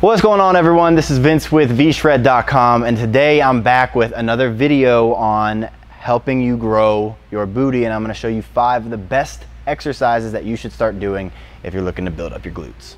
What's going on, everyone? This is Vince with vshred.com, and today I'm back with another video on helping you grow your booty, and I'm going to show you 5 of the best exercises that you should start doing if you're looking to build up your glutes.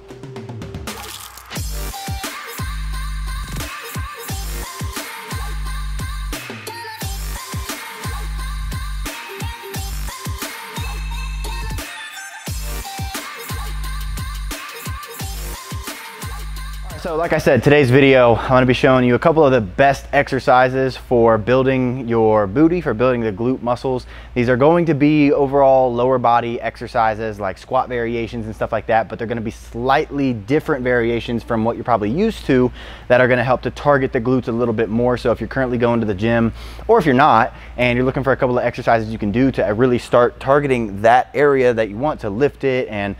So like I said, today's video, I'm going to be showing you a couple of the best exercises for building your booty, for building the glute muscles. These are going to be overall lower body exercises like squat variations and stuff like that, but they're going to be slightly different variations from what you're probably used to that are going to help to target the glutes a little bit more. So if you're currently going to the gym, or if you're not, and you're looking for a couple of exercises you can do to really start targeting that area that you want to lift it and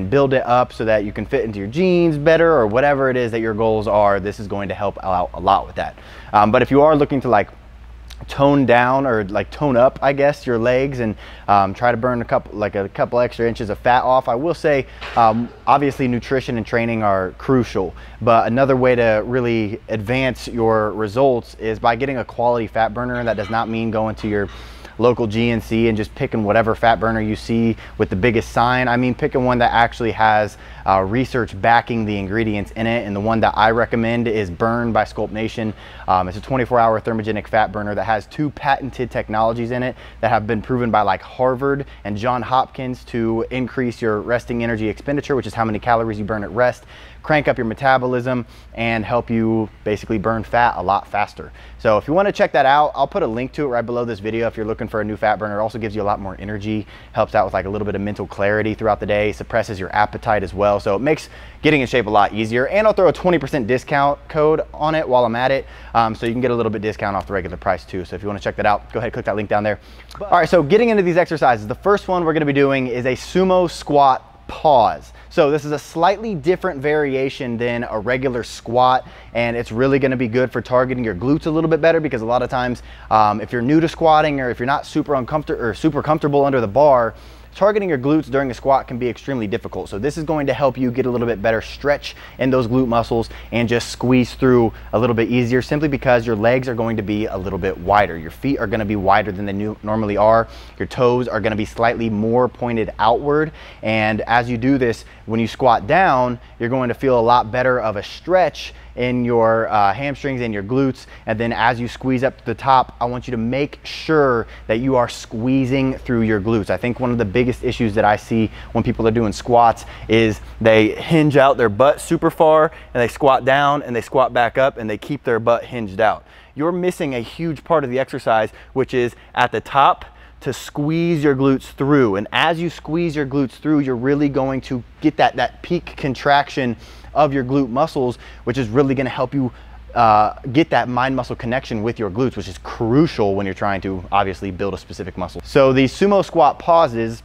build it up so that you can fit into your jeans better, or whatever it is that your goals are, this is going to help out a lot with that. But if you are looking to like tone down or like tone up, I guess, your legs and try to burn a couple extra inches of fat off, I will say obviously nutrition and training are crucial, but another way to really advance your results is by getting a quality fat burner. That does not mean going to your local GNC and just picking whatever fat burner you see with the biggest sign. I mean, picking one that actually has research backing the ingredients in it, and the one that I recommend is Burn by Sculpt Nation. It's a 24-hour thermogenic fat burner that has 2 patented technologies in it that have been proven by like Harvard and Johns Hopkins to increase your resting energy expenditure, which is how many calories you burn at rest, crank up your metabolism, and help you basically burn fat a lot faster. So if you want to check that out, I'll put a link to it right below this video if you're looking for a new fat burner. It also gives you a lot more energy, helps out with like a little bit of mental clarity throughout the day, suppresses your appetite as well. So it makes getting in shape a lot easier. And I'll throw a 20% discount code on it while I'm at it, so you can get a little bit discount off the regular price too. So if you want to check that out, go ahead and click that link down there. All right, so getting into these exercises, the first one we're going to be doing is a Sumo Squat Pause. So this is a slightly different variation than a regular squat, and it's really going to be good for targeting your glutes a little bit better, because a lot of times if you're new to squatting, or if you're not super comfortable under the bar, targeting your glutes during a squat can be extremely difficult. So this is going to help you get a little bit better stretch in those glute muscles and just squeeze through a little bit easier, simply because your legs are going to be a little bit wider. Your feet are going to be wider than they normally are. Your toes are going to be slightly more pointed outward. And as you do this, when you squat down, you're going to feel a lot better of a stretch in your hamstrings and your glutes. And then as you squeeze up to the top, I want you to make sure that you are squeezing through your glutes. I think one of the biggest issues that I see when people are doing squats is they hinge out their butt super far, and they squat down and they squat back up and they keep their butt hinged out. You're missing a huge part of the exercise, which is at the top, to squeeze your glutes through. And as you squeeze your glutes through, you're really going to get that peak contraction of your glute muscles, which is really going to help you get that mind muscle connection with your glutes, which is crucial when you're trying to obviously build a specific muscle. So these Sumo Squat Pauses,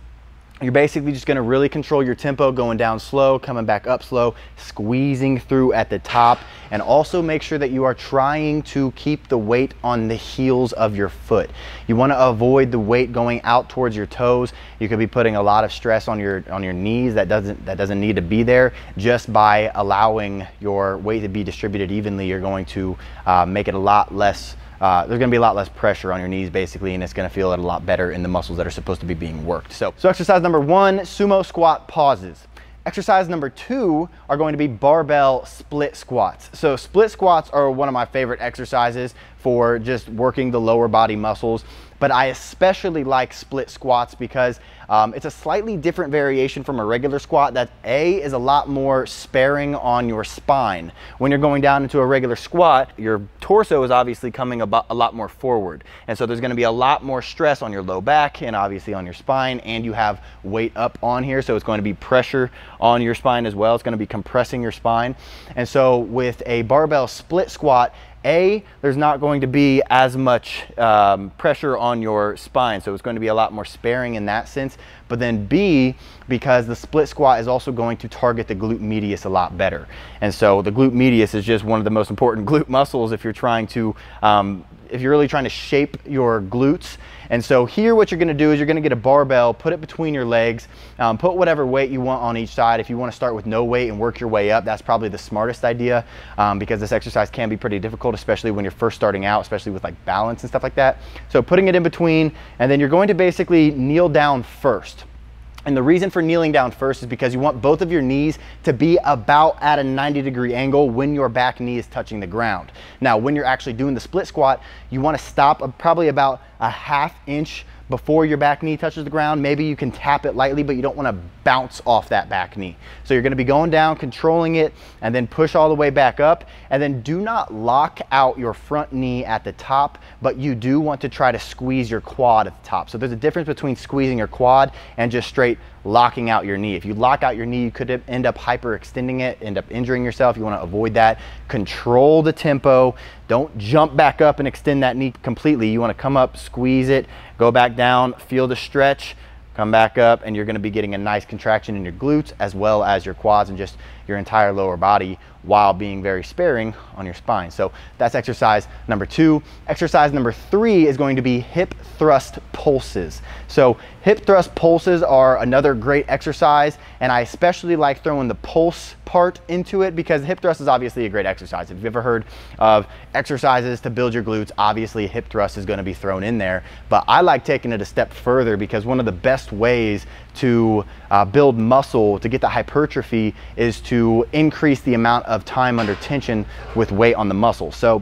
you're basically just going to really control your tempo, going down slow, coming back up slow, squeezing through at the top, and also make sure that you are trying to keep the weight on the heels of your foot. You want to avoid the weight going out towards your toes. You could be putting a lot of stress on your knees that doesn't need to be there. Just by allowing your weight to be distributed evenly, you're going to make it a lot less there's going to be a lot less pressure on your knees basically, and it's going to feel it a lot better in the muscles that are supposed to be being worked. So exercise number 1, Sumo Squat Pauses. Exercise number 2 are going to be Barbell Split Squats. So split squats are one of my favorite exercises for just working the lower body muscles, but I especially like split squats because it's a slightly different variation from a regular squat that is a lot more sparing on your spine. When you're going down into a regular squat, your torso is obviously coming a lot more forward, and so there's going to be a lot more stress on your low back and obviously on your spine, and you have weight up on here, so it's going to be pressure on your spine as well. It's going to be compressing your spine. And so with a barbell split squat, there's not going to be as much pressure on your spine, so it's going to be a lot more sparing in that sense. but then B, because the split squat is also going to target the glute medius a lot better. And so the glute medius is just one of the most important glute muscles if you're trying to, if you're really trying to shape your glutes. And so here what you're gonna do is you're gonna get a barbell, put it between your legs, put whatever weight you want on each side. If you wanna start with no weight and work your way up, that's probably the smartest idea, because this exercise can be pretty difficult, especially when you're first starting out, especially with like balance and stuff like that. So putting it in between, and then you're going to basically kneel down first. And the reason for kneeling down first is because you want both of your knees to be about at a 90-degree angle when your back knee is touching the ground. Now, when you're actually doing the split squat, you want to stop probably about a ½ inch before your back knee touches the ground. Maybe you can tap it lightly, but you don't want to bounce off that back knee. So you're going to be going down, controlling it, and then push all the way back up. And then do not lock out your front knee at the top, but you do want to try to squeeze your quad at the top. So there's a difference between squeezing your quad and just straight locking out your knee. If you lock out your knee, you could end up hyperextending it, end up injuring yourself. You want to avoid that. Control the tempo. Don't jump back up and extend that knee completely. You want to come up, squeeze it, go back down, feel the stretch, come back up, and you're going to be getting a nice contraction in your glutes as well as your quads and just your entire lower body, while being very sparing on your spine. So that's exercise number 2. Exercise number 3 is going to be hip thrust pulses. So hip thrust pulses are another great exercise, and I especially like throwing the pulse part into it because hip thrust is obviously a great exercise. If you've ever heard of exercises to build your glutes, obviously hip thrust is going to be thrown in there, but I like taking it a step further because one of the best ways to build muscle, to get the hypertrophy, is to increase the amount of time under tension with weight on the muscle. So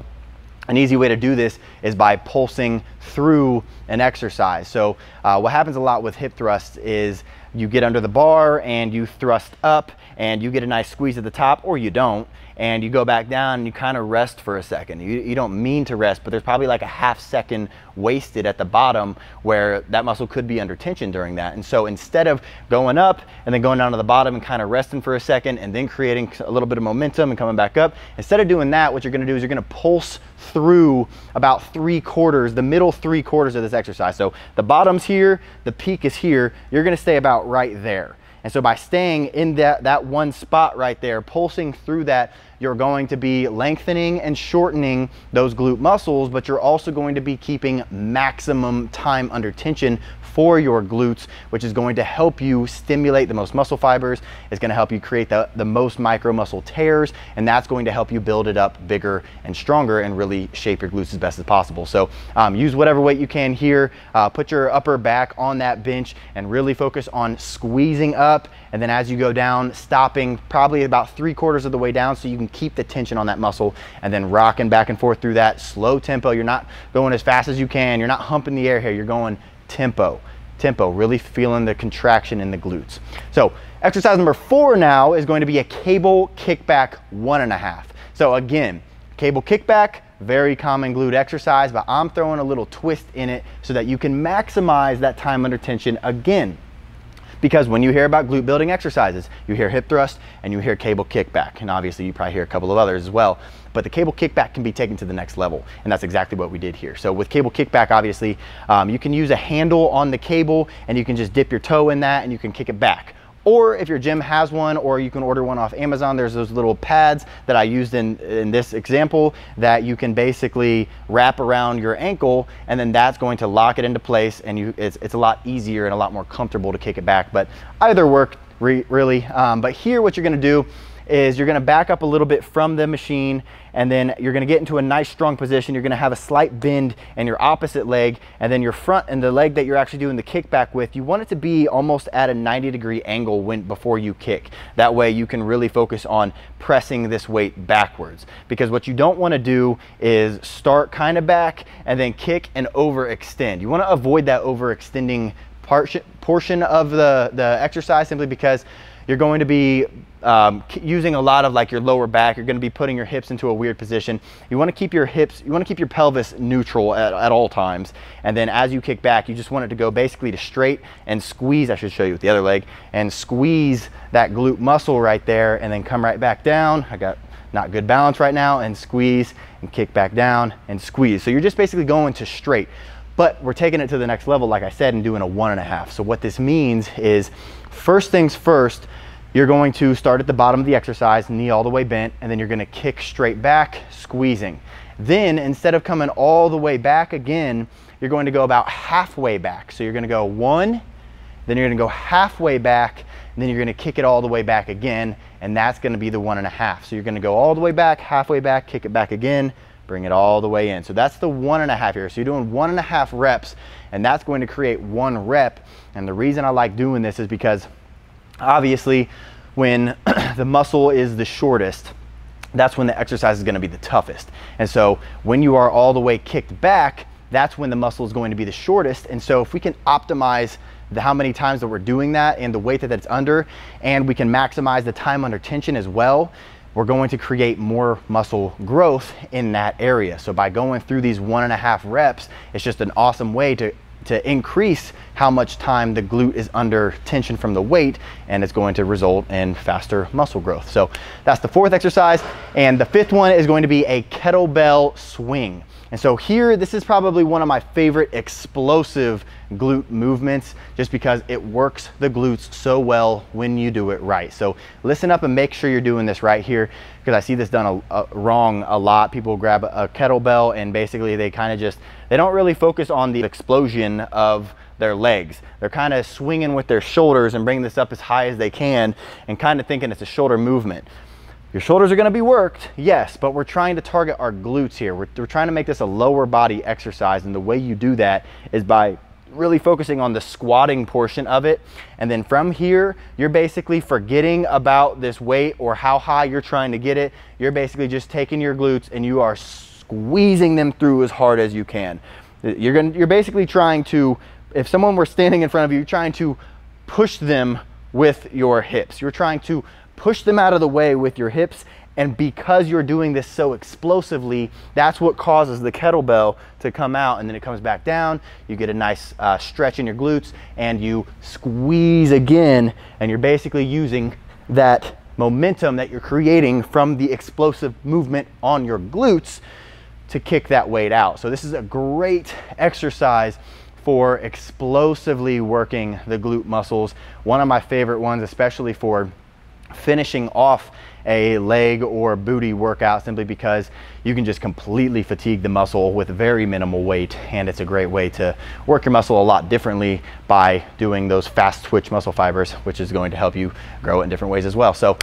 an easy way to do this is by pulsing through an exercise. So what happens a lot with hip thrust is you get under the bar and you thrust up and you get a nice squeeze at the top, or you don't, and you go back down and you kind of rest for a second. You don't mean to rest, but there's probably like a ½ second wasted at the bottom where that muscle could be under tension during that. And so instead of going up and then going down to the bottom and kind of resting for a second and then creating a little bit of momentum and coming back up, instead of doing that, what you're going to do is you're going to pulse through about 3/4, the middle 3/4 of this exercise. So the bottom's here, the peak is here, you're going to stay about right there. And so by staying in that one spot right there, pulsing through that, you're going to be lengthening and shortening those glute muscles, but you're also going to be keeping maximum time under tension for your glutes, which is going to help you stimulate the most muscle fibers. It's going to help you create the most micro muscle tears, and that's going to help you build it up bigger and stronger and really shape your glutes as best as possible. So use whatever weight you can here, put your upper back on that bench and really focus on squeezing up, and then as you go down, stopping probably about 3/4 of the way down so you can keep the tension on that muscle, and then rocking back and forth through that slow tempo. You're not going as fast as you can, you're not humping the air here, you're going tempo, really feeling the contraction in the glutes. So exercise number 4 now is going to be a cable kickback 1.5. So again, cable kickback, very common glute exercise, but I'm throwing a little twist in it so that you can maximize that time under tension again. Because when you hear about glute building exercises, you hear hip thrust and you hear cable kickback. And obviously you probably hear a couple of others as well. But the cable kickback can be taken to the next level. And that's exactly what we did here. So with cable kickback, obviously, you can use a handle on the cable and you can just dip your toe in that and you can kick it back. Or if your gym has one, or you can order one off Amazon, there's those little pads that I used in this example that you can basically wrap around your ankle, and then that's going to lock it into place, and it's a lot easier and a lot more comfortable to kick it back. But either work really. But here what you're gonna do is you're gonna back up a little bit from the machine, and then you're gonna get into a nice strong position. You're gonna have a slight bend in your opposite leg, and then your front and the leg that you're actually doing the kickback with, you want it to be almost at a 90-degree angle before you kick. That way you can really focus on pressing this weight backwards. Because what you don't wanna do is start kind of back and then kick and overextend. You wanna avoid that overextending portion of the exercise, simply because you're going to be using a lot of like your lower back. You're going to be putting your hips into a weird position. You want to keep your hips, you want to keep your pelvis neutral at all times. And then as you kick back, you just want it to go basically to straight and squeeze. I should show you with the other leg, and squeeze that glute muscle right there, and then come right back down. I got not good balance right now, and squeeze and kick back down and squeeze. So you're just basically going to straight. But we're taking it to the next level, like I said, and doing a 1.5. So what this means is, first things first, you're going to start at the bottom of the exercise, knee all the way bent, and then you're gonna kick straight back, squeezing. Then instead of coming all the way back again, you're going to go about halfway back. So you're gonna go 1, then you're gonna go halfway back, and then you're gonna kick it all the way back again, and that's gonna be the 1.5. So you're gonna go all the way back, halfway back, kick it back again, bring it all the way in. So that's the 1.5 here. So you're doing 1.5 reps, and that's going to create 1 rep. And the reason I like doing this is because obviously when the muscle is the shortest, that's when the exercise is gonna be the toughest. And so when you are all the way kicked back, that's when the muscle is going to be the shortest. And so if we can optimize how many times that we're doing that and the weight that it's under, and we can maximize the time under tension as well, we're going to create more muscle growth in that area. So by going through these 1.5 reps, it's just an awesome way to increase how much time the glute is under tension from the weight, and it's going to result in faster muscle growth. So that's the 4th exercise. And the 5th one is going to be a kettlebell swing. And so here, this is probably one of my favorite explosive glute movements, just because it works the glutes so well when you do it right. So listen up and make sure you're doing this right here, because I see this done wrong a lot. People grab a kettlebell and basically they kind of just, they don't really focus on the explosion of their legs. They're kind of swinging with their shoulders and bringing this up as high as they can and kind of thinking it's a shoulder movement. Your shoulders are going to be worked, yes, but we're trying to target our glutes here. We're trying to make this a lower body exercise, and the way you do that is by really focusing on the squatting portion of it. And then from here, you're basically forgetting about this weight or how high you're trying to get it. You're basically just taking your glutes and you are squeezing them through as hard as you can. You're basically trying to, if someone were standing in front of you, you're trying to push them with your hips. You're trying to push them out of the way with your hips, and because you're doing this so explosively, that's what causes the kettlebell to come out, and then it comes back down. You get a nice stretch in your glutes, and you squeeze again, and you're basically using that momentum that you're creating from the explosive movement on your glutes to kick that weight out. So this is a great exercise for explosively working the glute muscles. One of my favorite ones, especially for finishing off a leg or booty workout, simply because you can just completely fatigue the muscle with very minimal weight, and it's a great way to work your muscle a lot differently by doing those fast twitch muscle fibers, which is going to help you grow it in different ways as well. So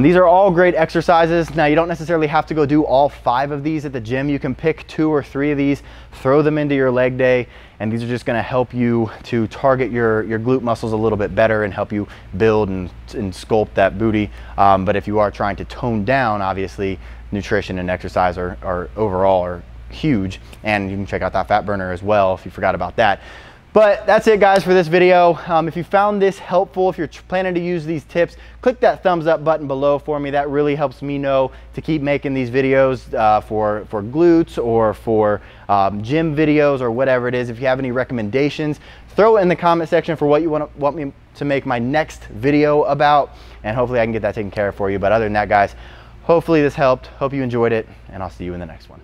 these are all great exercises. Now, you don't necessarily have to go do all 5 of these at the gym. You can pick 2 or 3 of these, throw them into your leg day, and these are just gonna help you to target your glute muscles a little bit better and help you build and sculpt that booty. But if you are trying to tone down, obviously nutrition and exercise are overall are huge, and you can check out that fat burner as well if you forgot about that. But that's it, guys, for this video. If you found this helpful, if you're planning to use these tips, click that thumbs up button below for me. That really helps me know to keep making these videos for glutes or for gym videos or whatever it is. If you have any recommendations, throw it in the comment section for what you want me to make my next video about, and hopefully I can get that taken care of for you. But other than that, guys, hopefully this helped. Hope you enjoyed it, and I'll see you in the next one.